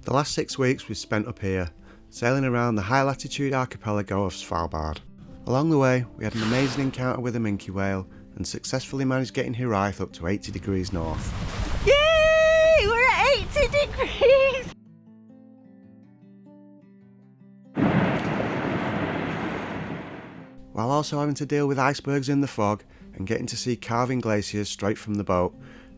The last 6 weeks we've spent up here, sailing around the high latitude archipelago of Svalbard. Along the way we had an amazing encounter with a minke whale and successfully managed getting Hiraeth up to 80 degrees north. Yay! We're at 80 degrees! While also having to deal with icebergs in the fog and getting to see calving glaciers straight from the boat,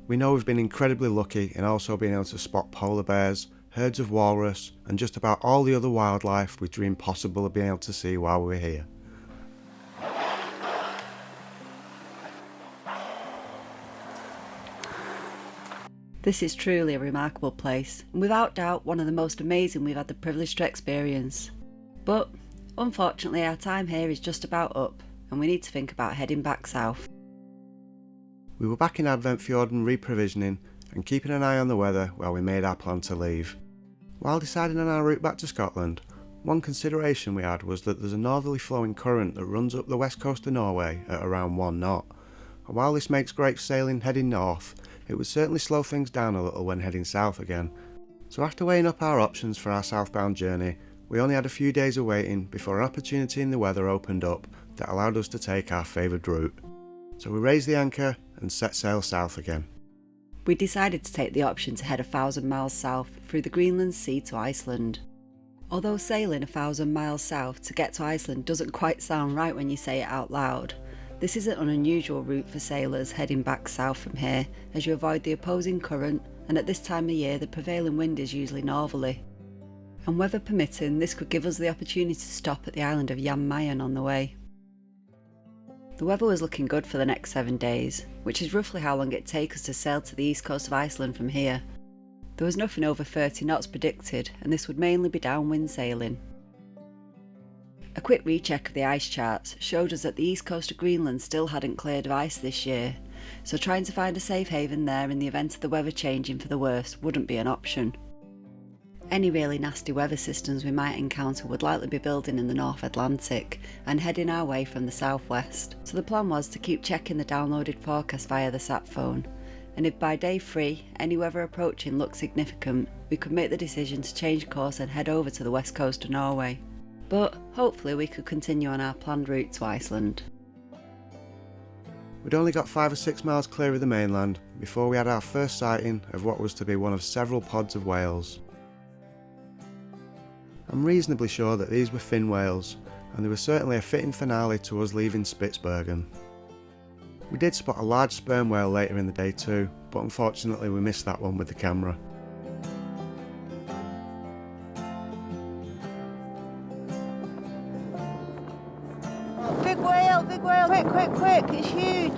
we know we've been incredibly lucky in also being able to spot polar bears, herds of walrus and just about all the other wildlife we dreamed possible of being able to see while we were here. This is truly a remarkable place, and without doubt one of the most amazing we've had the privilege to experience. But unfortunately our time here is just about up, and we need to think about heading back south. We were back in Advent Fjord and reprovisioning and keeping an eye on the weather while we made our plan to leave. While deciding on our route back to Scotland, one consideration we had was that there's a northerly flowing current that runs up the west coast of Norway at around 1 knot, and while this makes great sailing heading north, it would certainly slow things down a little when heading south again. So after weighing up our options for our southbound journey, we only had a few days of waiting before an opportunity in the weather opened up that allowed us to take our favoured route. So we raised the anchor and set sail south again. We decided to take the option to head 1,000 miles south through the Greenland Sea to Iceland. Although sailing 1,000 miles south to get to Iceland doesn't quite sound right when you say it out loud, this isn't an unusual route for sailors heading back south from here, as you avoid the opposing current, and at this time of year the prevailing wind is usually northerly. And weather permitting, this could give us the opportunity to stop at the island of Jan Mayen on the way. The weather was looking good for the next 7 days, which is roughly how long it'd take us to sail to the east coast of Iceland from here. There was nothing over 30 knots predicted, and this would mainly be downwind sailing. A quick recheck of the ice charts showed us that the east coast of Greenland still hadn't cleared of ice this year, so trying to find a safe haven there in the event of the weather changing for the worse wouldn't be an option. Any really nasty weather systems we might encounter would likely be building in the North Atlantic and heading our way from the southwest, so the plan was to keep checking the downloaded forecast via the sat phone, and if by day 3 any weather approaching looked significant, we could make the decision to change course and head over to the west coast of Norway. But hopefully we could continue on our planned route to Iceland. We'd only got 5 or 6 miles clear of the mainland before we had our first sighting of what was to be one of several pods of whales. I'm reasonably sure that these were fin whales, and they were certainly a fitting finale to us leaving Spitsbergen. We did spot a large sperm whale later in the day too, but unfortunately we missed that one with the camera. Big whale, quick, it's huge.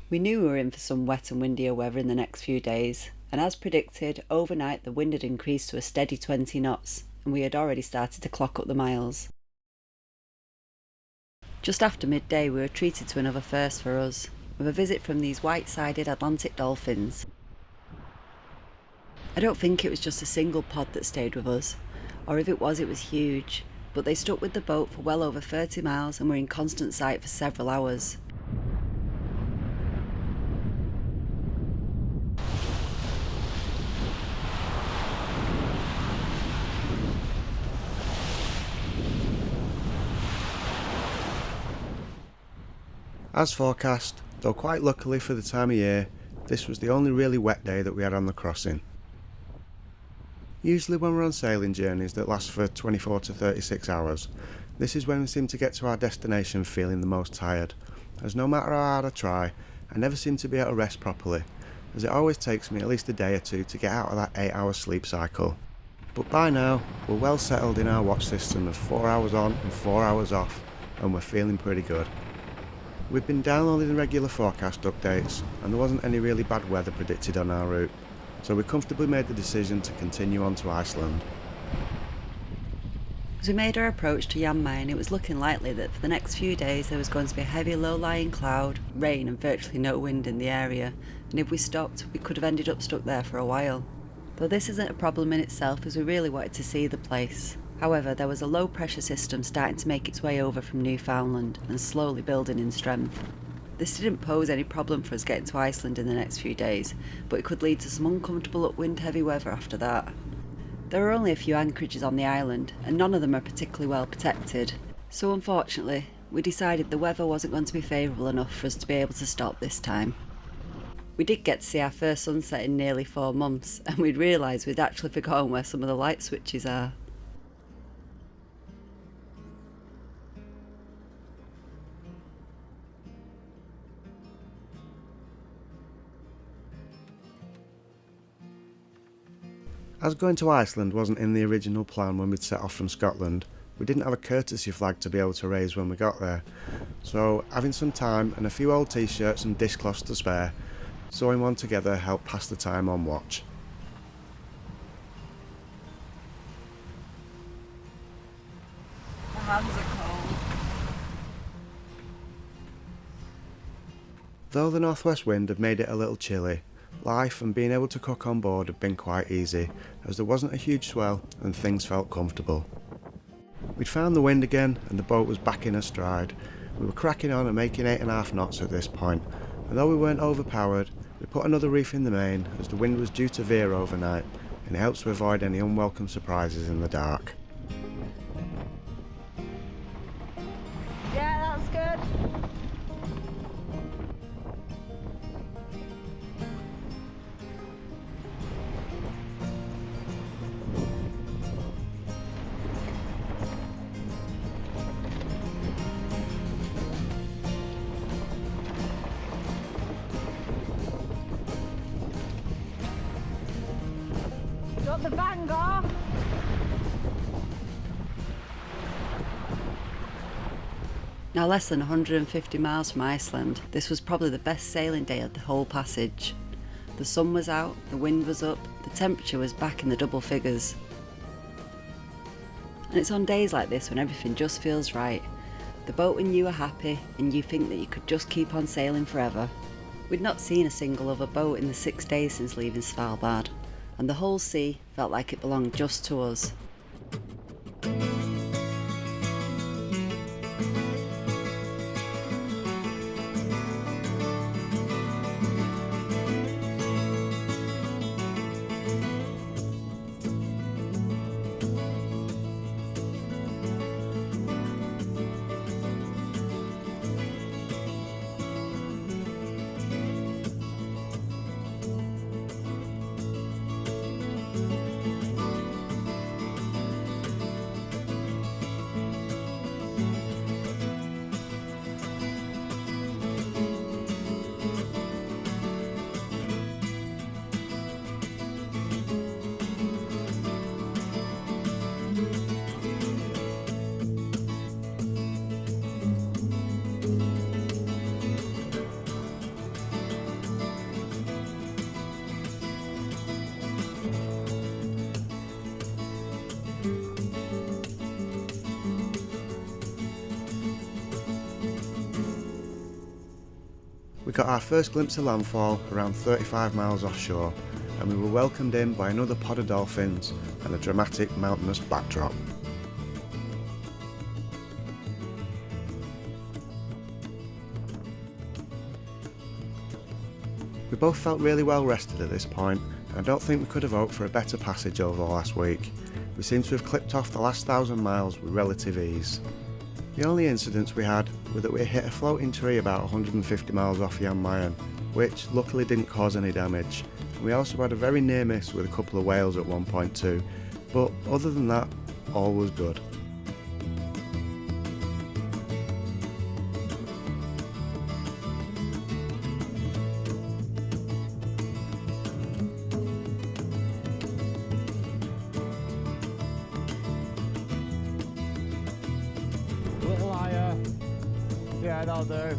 We knew we were in for some wet and windier weather in the next few days, and as predicted, overnight the wind had increased to a steady 20 knots, and we had already started to clock up the miles. Just after midday we were treated to another first for us, with a visit from these white-sided Atlantic dolphins. I don't think it was just a single pod that stayed with us, or if it was huge, but they stuck with the boat for well over 30 miles and were in constant sight for several hours. As forecast, though quite luckily for the time of year, this was the only really wet day that we had on the crossing. Usually when we're on sailing journeys that last for 24 to 36 hours, This is when we seem to get to our destination feeling the most tired, as no matter how hard I try, I never seem to be able to rest properly, as it always takes me at least a day or two to get out of that 8-hour sleep cycle. But by now, we're well settled in our watch system of 4 hours on and 4 hours off, and we're feeling pretty good. We've been downloading regular forecast updates, and there wasn't any really bad weather predicted on our route, so we comfortably made the decision to continue on to Iceland. As we made our approach to Jan Mayen, it was looking likely that for the next few days there was going to be a heavy low-lying cloud, rain and virtually no wind in the area, and if we stopped we could have ended up stuck there for a while. Though this isn't a problem in itself, as we really wanted to see the place. However, there was a low pressure system starting to make its way over from Newfoundland and slowly building in strength. This didn't pose any problem for us getting to Iceland in the next few days, but it could lead to some uncomfortable upwind heavy weather after that. There are only a few anchorages on the island, and none of them are particularly well protected, so unfortunately, we decided the weather wasn't going to be favourable enough for us to be able to stop this time. We did get to see our first sunset in nearly 4 months, and we'd realised we'd actually forgotten where some of the light switches are. As going to Iceland wasn't in the original plan when we'd set off from Scotland, we didn't have a courtesy flag to be able to raise when we got there, so having some time and a few old t-shirts and dishcloths to spare, sewing one together helped pass the time on watch. My hands are cold. Though the northwest wind had made it a little chilly, life and being able to cook on board had been quite easy, as there wasn't a huge swell and things felt comfortable. We'd found the wind again and the boat was back in a stride. We were cracking on and making 8.5 knots at this point, and though we weren't overpowered, we put another reef in the main as the wind was due to veer overnight, and it helps to avoid any unwelcome surprises in the dark. Yeah, that's good. Got the Vanguard. Now less than 150 miles from Iceland, this was probably the best sailing day of the whole passage. The sun was out, the wind was up, the temperature was back in the double figures. And it's on days like this when everything just feels right. The boat and you are happy, and you think that you could just keep on sailing forever. We'd not seen a single other boat in the 6 days since leaving Svalbard, and the whole sea felt like it belonged just to us. We got our first glimpse of landfall around 35 miles offshore, and we were welcomed in by another pod of dolphins and a dramatic mountainous backdrop. We both felt really well rested at this point, and I don't think we could have hoped for a better passage over the last week. We seem to have clipped off the last 1,000 miles with relative ease. The only incidents we had were that we hit a floating tree about 150 miles off Jan Mayen, which luckily didn't cause any damage. And we also had a very near miss with a couple of whales at one point too, but other than that, all was good. Yeah, that'll do.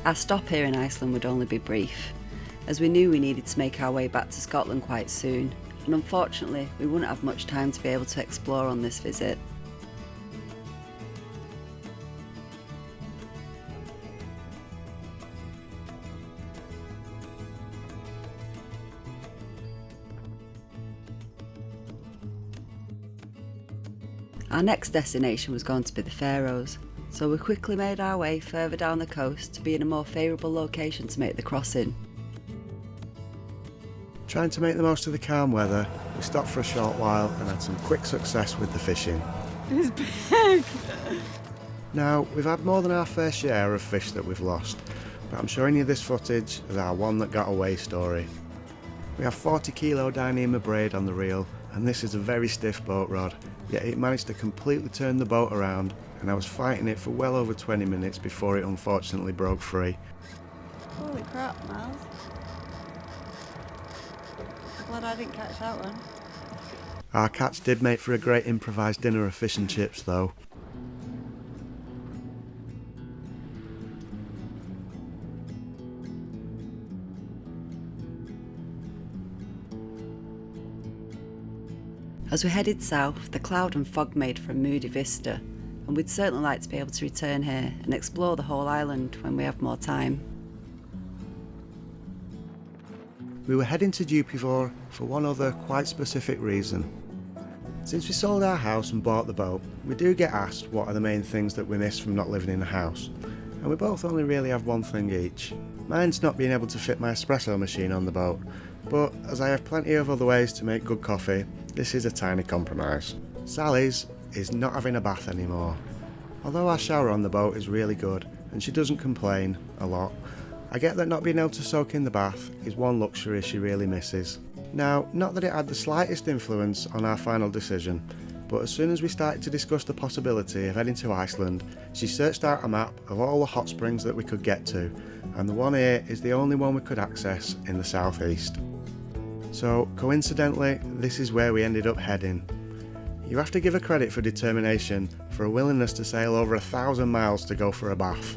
Our stop here in Iceland would only be brief, as we knew we needed to make our way back to Scotland quite soon, and unfortunately we wouldn't have much time to be able to explore on this visit. Our next destination was going to be the Faroes, so we quickly made our way further down the coast to be in a more favourable location to make the crossing. Trying to make the most of the calm weather, we stopped for a short while and had some quick success with the fishing. It's big. Now, we've had more than our fair share of fish that we've lost, but I'm showing you this footage as our one that got away story. We have 40 kilo Dyneema braid on the reel, and this is a very stiff boat rod, yet it managed to completely turn the boat around, and I was fighting it for well over 20 minutes before it unfortunately broke free. Holy crap, Miles. Glad I didn't catch that one. Our catch did make for a great improvised dinner of fish and chips though. As we headed south, the cloud and fog made for a moody vista, and we'd certainly like to be able to return here and explore the whole island when we have more time. We were heading to Djúpivogur for one other quite specific reason. Since we sold our house and bought the boat, we do get asked what are the main things that we miss from not living in a house, and we both only really have one thing each. Mine's not being able to fit my espresso machine on the boat, but as I have plenty of other ways to make good coffee, this is a tiny compromise. Sally's is not having a bath anymore. Although our shower on the boat is really good, and she doesn't complain a lot, I get that not being able to soak in the bath is one luxury she really misses. Now, not that it had the slightest influence on our final decision, but as soon as we started to discuss the possibility of heading to Iceland, she searched out a map of all the hot springs that we could get to, and the one here is the only one we could access in the southeast. So, coincidentally, this is where we ended up heading. You have to give her credit for determination, for a willingness to sail over 1,000 miles to go for a bath.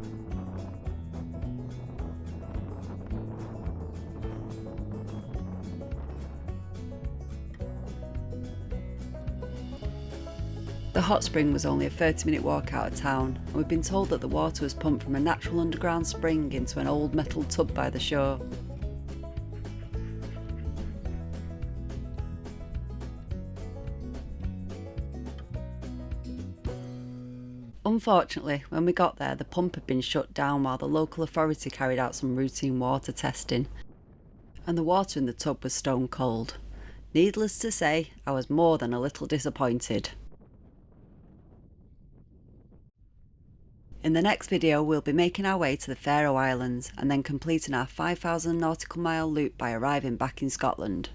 The hot spring was only a 30-minute walk out of town, and we'd been told that the water was pumped from a natural underground spring into an old metal tub by the shore. Unfortunately, when we got there, the pump had been shut down while the local authority carried out some routine water testing, and the water in the tub was stone cold. Needless to say, I was more than a little disappointed. In the next video, we'll be making our way to the Faroe Islands and then completing our 5,000 nautical mile loop by arriving back in Scotland.